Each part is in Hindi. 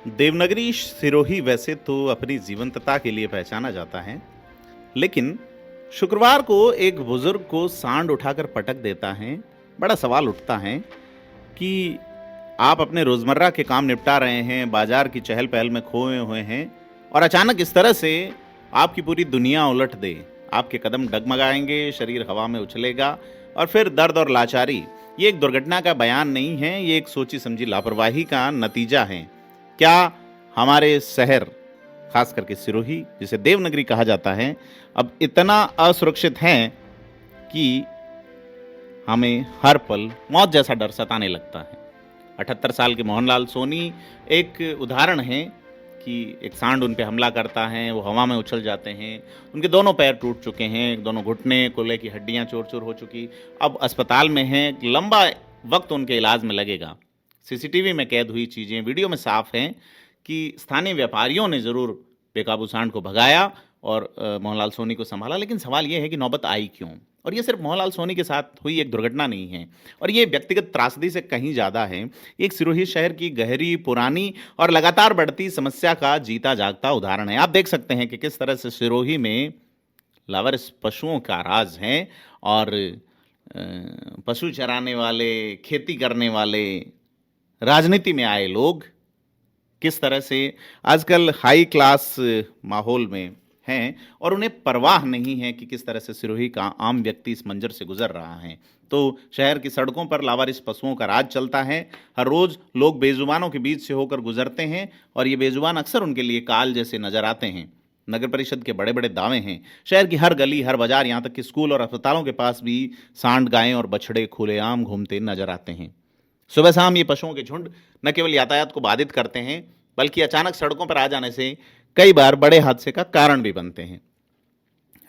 देवनागरी सिरोही वैसे तो अपनी जीवंतता के लिए पहचाना जाता है, लेकिन शुक्रवार को एक बुजुर्ग को सांड उठाकर पटक देता है। बड़ा सवाल उठता है कि आप अपने रोजमर्रा के काम निपटा रहे हैं, बाजार की चहल पहल में खोए हुए हैं और अचानक इस तरह से आपकी पूरी दुनिया उलट दे। आपके कदम डगमगाएंगे, शरीर हवा में उछलेगा और फिर दर्द और लाचारी। ये एक दुर्घटना का बयान नहीं है, ये एक सोची समझी लापरवाही का नतीजा है। क्या हमारे शहर, खास करके सिरोही जिसे देवनगरी कहा जाता है, अब इतना असुरक्षित है कि हमें हर पल मौत जैसा डर सताने लगता है। 78 साल के मोहनलाल सोनी एक उदाहरण है कि एक सांड उन पे हमला करता है, वो हवा में उछल जाते हैं, उनके दोनों पैर टूट चुके हैं, दोनों घुटने कोले की हड्डियां चूर चूर हो चुकी, अब अस्पताल में हैं, लंबा वक्त उनके इलाज में लगेगा। सीसीटीवी में कैद हुई चीज़ें वीडियो में साफ हैं कि स्थानीय व्यापारियों ने ज़रूर बेकाबू सांड को भगाया और मोहनलाल सोनी को संभाला, लेकिन सवाल ये है कि नौबत आई क्यों। और ये सिर्फ मोहनलाल सोनी के साथ हुई एक दुर्घटना नहीं है, और ये व्यक्तिगत त्रासदी से कहीं ज़्यादा है। एक सिरोही शहर की गहरी, पुरानी और लगातार बढ़ती समस्या का जीता जागता उदाहरण है। आप देख सकते हैं कि किस तरह से सिरोही में लावारिस पशुओं का राज है और पशु चराने वाले, खेती करने वाले, राजनीति में आए लोग किस तरह से आजकल हाई क्लास माहौल में हैं और उन्हें परवाह नहीं है कि किस तरह से सिरोही का आम व्यक्ति इस मंजर से गुजर रहा है। तो शहर की सड़कों पर लावारिस पशुओं का राज चलता है। हर रोज लोग बेजुबानों के बीच से होकर गुजरते हैं और ये बेजुबान अक्सर उनके लिए काल जैसे नजर आते हैं। नगर परिषद के बड़े बड़े दावे हैं। शहर की हर गली, हर बाजार, यहाँ तक कि स्कूल और अस्पतालों के पास भी सांड, गायें और बछड़े खुलेआम घूमते नजर आते हैं। सुबह शाम ये पशुओं के झुंड न केवल यातायात को बाधित करते हैं, बल्कि अचानक सड़कों पर आ जाने से कई बार बड़े हादसे का कारण भी बनते हैं।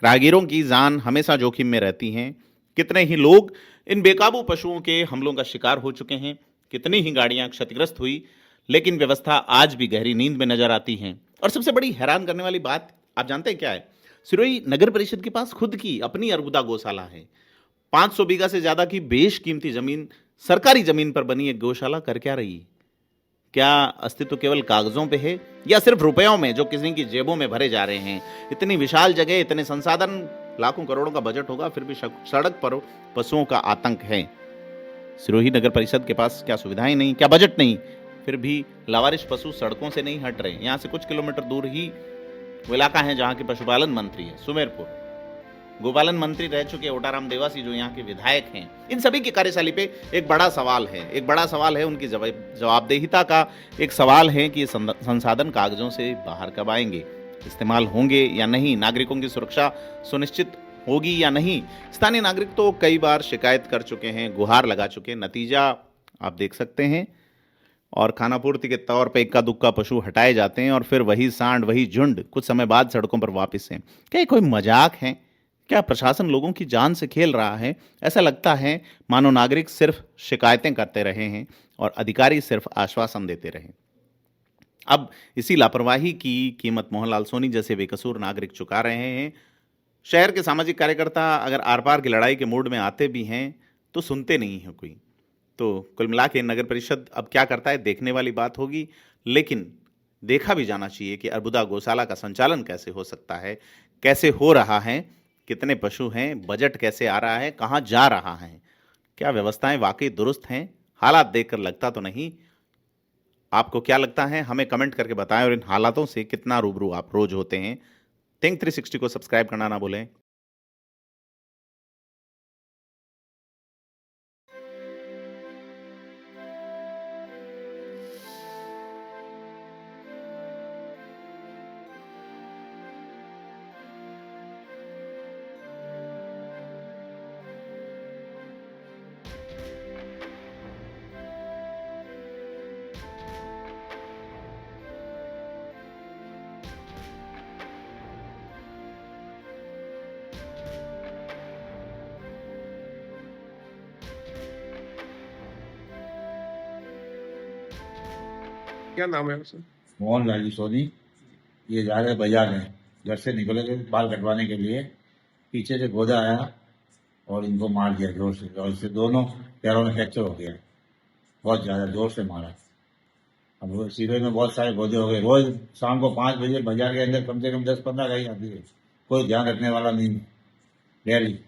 राहगीरों की जान हमेशा जोखिम में रहती है। कितने ही लोग इन बेकाबू पशुओं के हमलों का शिकार हो चुके हैं, कितनी ही गाड़ियां क्षतिग्रस्त हुई, लेकिन व्यवस्था आज भी गहरी नींद में नजर आती है। और सबसे बड़ी हैरान करने वाली बात आप जानते हैं क्या है? सिरोही नगर परिषद के पास खुद की अपनी अर्बुदा गौशाला है। 500 बीघा से ज्यादा की बेशकीमती जमीन, सरकारी जमीन पर बनी एक गौशाला कर क्या रही? क्या अस्तित्व केवल कागजों पे है या सिर्फ रुपयों में जो किसी की जेबों में भरे जा रहे हैं? इतनी विशाल जगह, इतने संसाधन, लाखों करोड़ों का बजट होगा, फिर भी सड़क पर पशुओं का आतंक है। सिरोही नगर परिषद के पास क्या सुविधाएं नहीं, क्या बजट नहीं, फिर भी लावारिस पशु सड़कों से नहीं हट रहे। यहाँ से कुछ किलोमीटर दूर ही वो इलाका है जहाँ के पशुपालन मंत्री है सुमेरपुर, गोपालन मंत्री रह चुके ओटाराम देवासी जो यहाँ के विधायक हैं। इन सभी की कार्यशैली पे एक बड़ा सवाल है, उनकी जवाबदेहिता का एक सवाल है कि ये संसाधन कागजों से बाहर कब आएंगे, इस्तेमाल होंगे या नहीं, नागरिकों की सुरक्षा सुनिश्चित होगी या नहीं। स्थानीय नागरिक तो कई बार शिकायत कर चुके हैं, गुहार लगा चुके हैं, नतीजा आप देख सकते हैं। और खानापूर्ति के तौर पर इक्का दुक्का पशु हटाए जाते हैं और फिर वही सांड, वही झुंड कुछ समय बाद सड़कों पर वापस हैं। क्या कोई मजाक है? क्या प्रशासन लोगों की जान से खेल रहा है? ऐसा लगता है मानो नागरिक सिर्फ शिकायतें करते रहे हैं और अधिकारी सिर्फ आश्वासन देते रहे। अब इसी लापरवाही की कीमत मोहनलाल सोनी जैसे बेकसूर नागरिक चुका रहे हैं। शहर के सामाजिक कार्यकर्ता अगर आर पार की लड़ाई के मूड में आते भी हैं तो सुनते नहीं है कोई। तो कुल मिला के नगर परिषद अब क्या करता है देखने वाली बात होगी, लेकिन देखा भी जाना चाहिए कि अर्बुदा गौशाला का संचालन कैसे हो सकता है, कैसे हो रहा है, कितने पशु हैं, बजट कैसे आ रहा है, कहाँ जा रहा है, क्या व्यवस्थाएं वाकई दुरुस्त हैं? हालात देखकर लगता तो नहीं। आपको क्या लगता है हमें कमेंट करके बताएं, और इन हालातों से कितना रूबरू आप रोज होते हैं। थिंक 360 को सब्सक्राइब करना ना भूलें। क्या नाम है उसका? मोहन लाल सोनी। ये जा रहे बाजार में, घर से निकले थे बाल कटवाने के लिए, पीछे से गोदा आया और इनको मार दिया जोर से, और इससे दोनों पैरों में फ्रैक्चर हो गया। बहुत ज्यादा जोर से मारा। अब वो सीरोही में बहुत सारे पौधे हो गए, रोज शाम को 5 बजे बाजार के अंदर कम से कम 10-15 गाय आती है, कोई ध्यान रखने वाला नहीं है, डेयरी